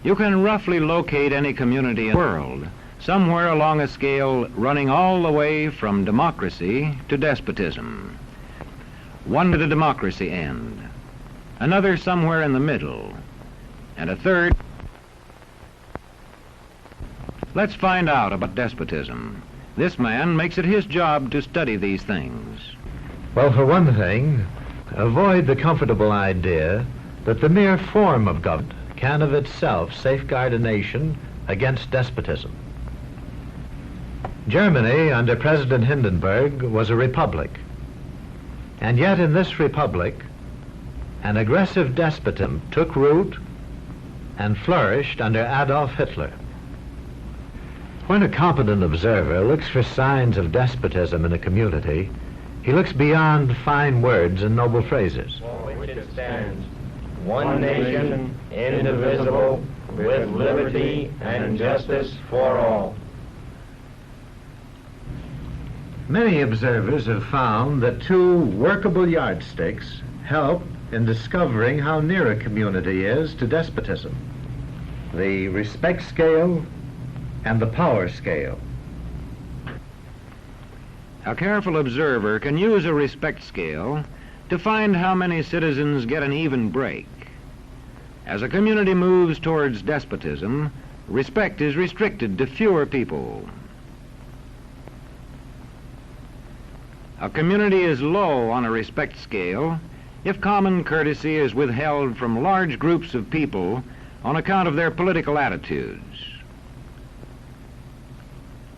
You can roughly locate any community in the world, somewhere along a scale running all the way from democracy to despotism. One to the democracy end, another somewhere in the middle, and a third. Let's find out about despotism. This man makes it his job to study these things. Well, for one thing, avoid the comfortable idea that the mere form of government can of itself safeguard a nation against despotism. Germany, under President Hindenburg, was a republic. And yet in this republic, an aggressive despotism took root and flourished under Adolf Hitler. When a competent observer looks for signs of despotism in a community, he looks beyond fine words and noble phrases. For which it stands, one nation, indivisible, with liberty and justice for all. Many observers have found that two workable yardsticks help in discovering how near a community is to despotism: the respect scale and the power scale. A careful observer can use a respect scale to find how many citizens get an even break. As a community moves towards despotism, respect is restricted to fewer people. A community is low on a respect scale if common courtesy is withheld from large groups of people on account of their political attitudes.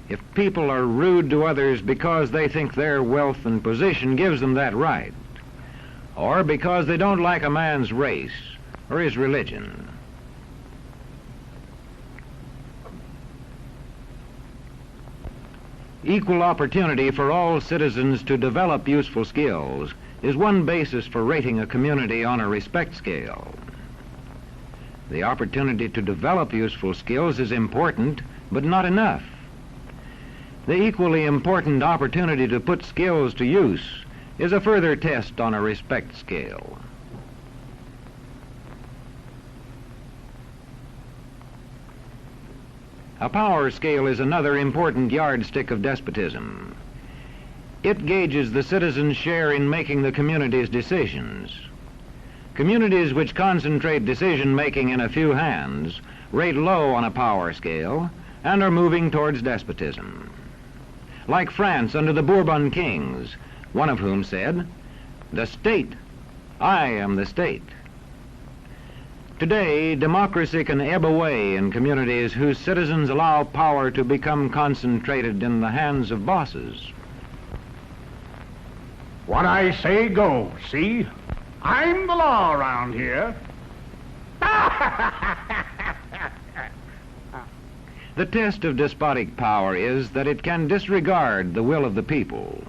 If people are rude to others because they think their wealth and position gives them that right, or because they don't like a man's race or his religion. Equal opportunity for all citizens to develop useful skills is one basis for rating a community on a respect scale. The opportunity to develop useful skills is important, but not enough. The equally important opportunity to put skills to use is a further test on a respect scale. A power scale is another important yardstick of despotism. It gauges the citizens' share in making the community's decisions. Communities which concentrate decision-making in a few hands rate low on a power scale and are moving towards despotism. Like France under the Bourbon kings, one of whom said, "The state, I am the state." Today, democracy can ebb away in communities whose citizens allow power to become concentrated in the hands of bosses. What I say goes, see? I'm the law around here. The test of despotic power is that it can disregard the will of the people.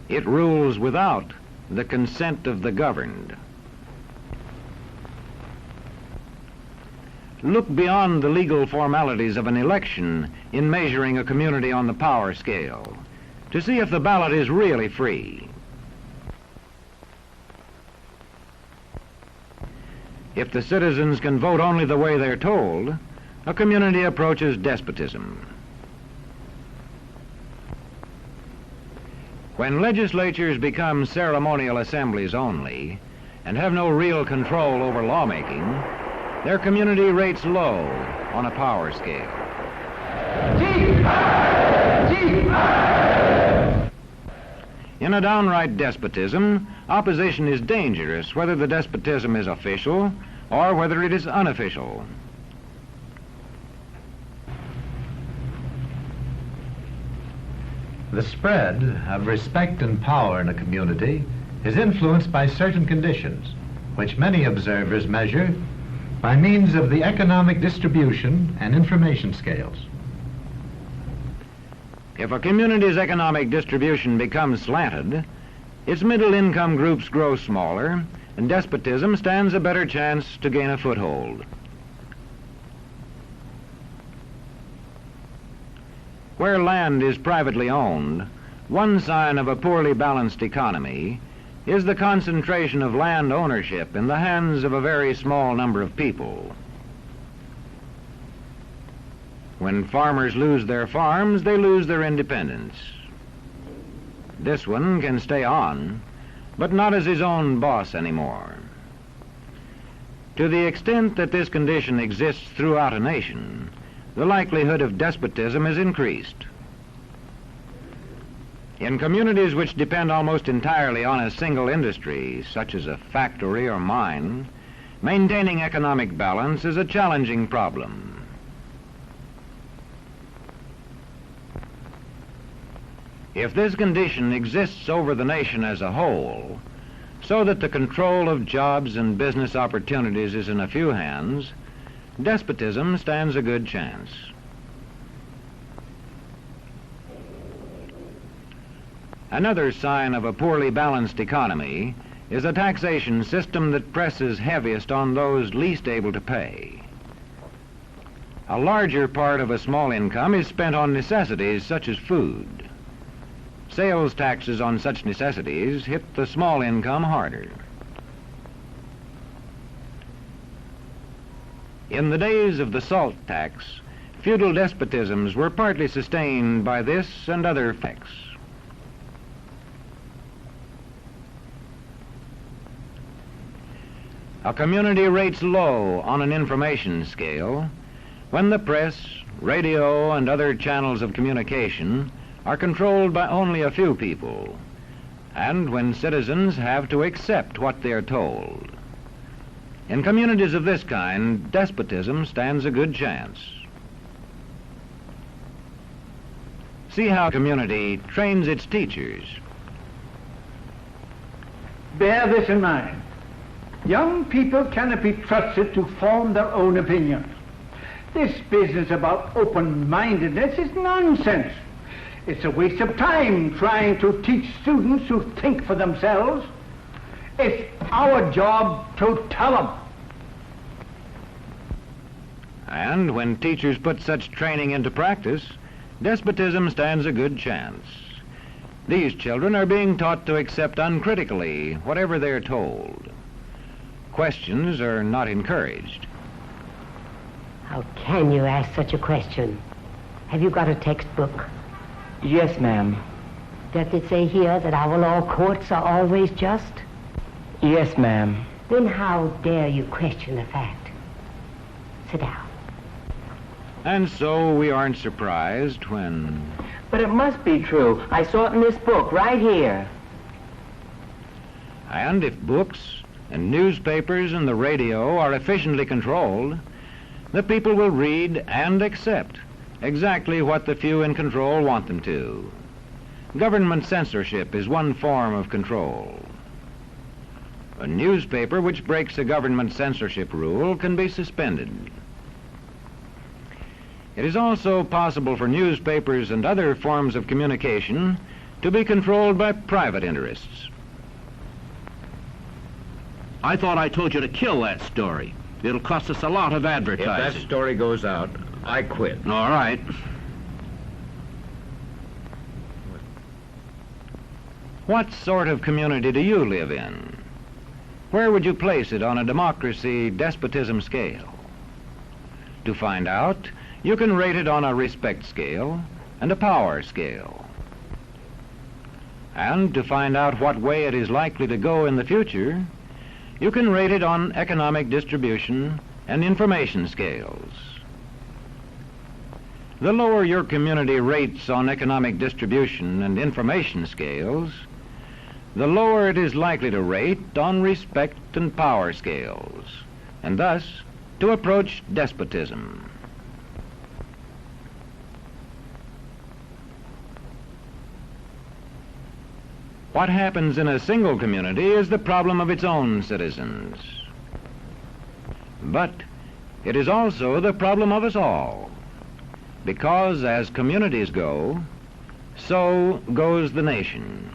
It rules without the consent of the governed. Look beyond the legal formalities of an election in measuring a community on the power scale to see if the ballot is really free. If the citizens can vote only the way they're told, a community approaches despotism. When legislatures become ceremonial assemblies only and have no real control over lawmaking, their community rates low on a power scale. In a downright despotism, opposition is dangerous, whether the despotism is official or whether it is unofficial. The spread of respect and power in a community is influenced by certain conditions, which many observers measure by means of the economic distribution and information scales. If a community's economic distribution becomes slanted, its middle-income groups grow smaller, and despotism stands a better chance to gain a foothold. Where land is privately owned, one sign of a poorly balanced economy is the concentration of land ownership in the hands of a very small number of people. When farmers lose their farms, they lose their independence. This one can stay on, but not as his own boss anymore. To the extent that this condition exists throughout a nation, the likelihood of despotism is increased. In communities which depend almost entirely on a single industry, such as a factory or mine, maintaining economic balance is a challenging problem. If this condition exists over the nation as a whole, so that the control of jobs and business opportunities is in a few hands, despotism stands a good chance. Another sign of a poorly balanced economy is a taxation system that presses heaviest on those least able to pay. A larger part of a small income is spent on necessities such as food. Sales taxes on such necessities hit the small income harder. In the days of the salt tax, feudal despotisms were partly sustained by this and other effects. A community rates low on an information scale when the press, radio, and other channels of communication are controlled by only a few people, and when citizens have to accept what they are told. In communities of this kind, despotism stands a good chance. See how a community trains its teachers. Bear this in mind. Young people cannot be trusted to form their own opinions. This business about open-mindedness is nonsense. It's a waste of time trying to teach students to think for themselves. It's our job to tell them. And when teachers put such training into practice, despotism stands a good chance. These children are being taught to accept uncritically whatever they're told. Questions are not encouraged. How can you ask such a question? Have you got a textbook? Yes, ma'am. Does it say here that our law courts are always just? Yes, ma'am. Then how dare you question the fact? Sit down. And so we aren't surprised when... But it must be true. I saw it in this book right here. And if books and newspapers and the radio are efficiently controlled, the people will read and accept exactly what the few in control want them to. Government censorship is one form of control. A newspaper which breaks a government censorship rule can be suspended. It is also possible for newspapers and other forms of communication to be controlled by private interests. I thought I told you to kill that story. It'll cost us a lot of advertising. If that story goes out, I quit. All right. What sort of community do you live in? Where would you place it on a democracy-despotism scale? To find out, you can rate it on a respect scale and a power scale. And to find out what way it is likely to go in the future, you can rate it on economic distribution and information scales. The lower your community rates on economic distribution and information scales, the lower it is likely to rate on respect and power scales, and thus to approach despotism. What happens in a single community is the problem of its own citizens. But it is also the problem of us all, because as communities go, so goes the nation.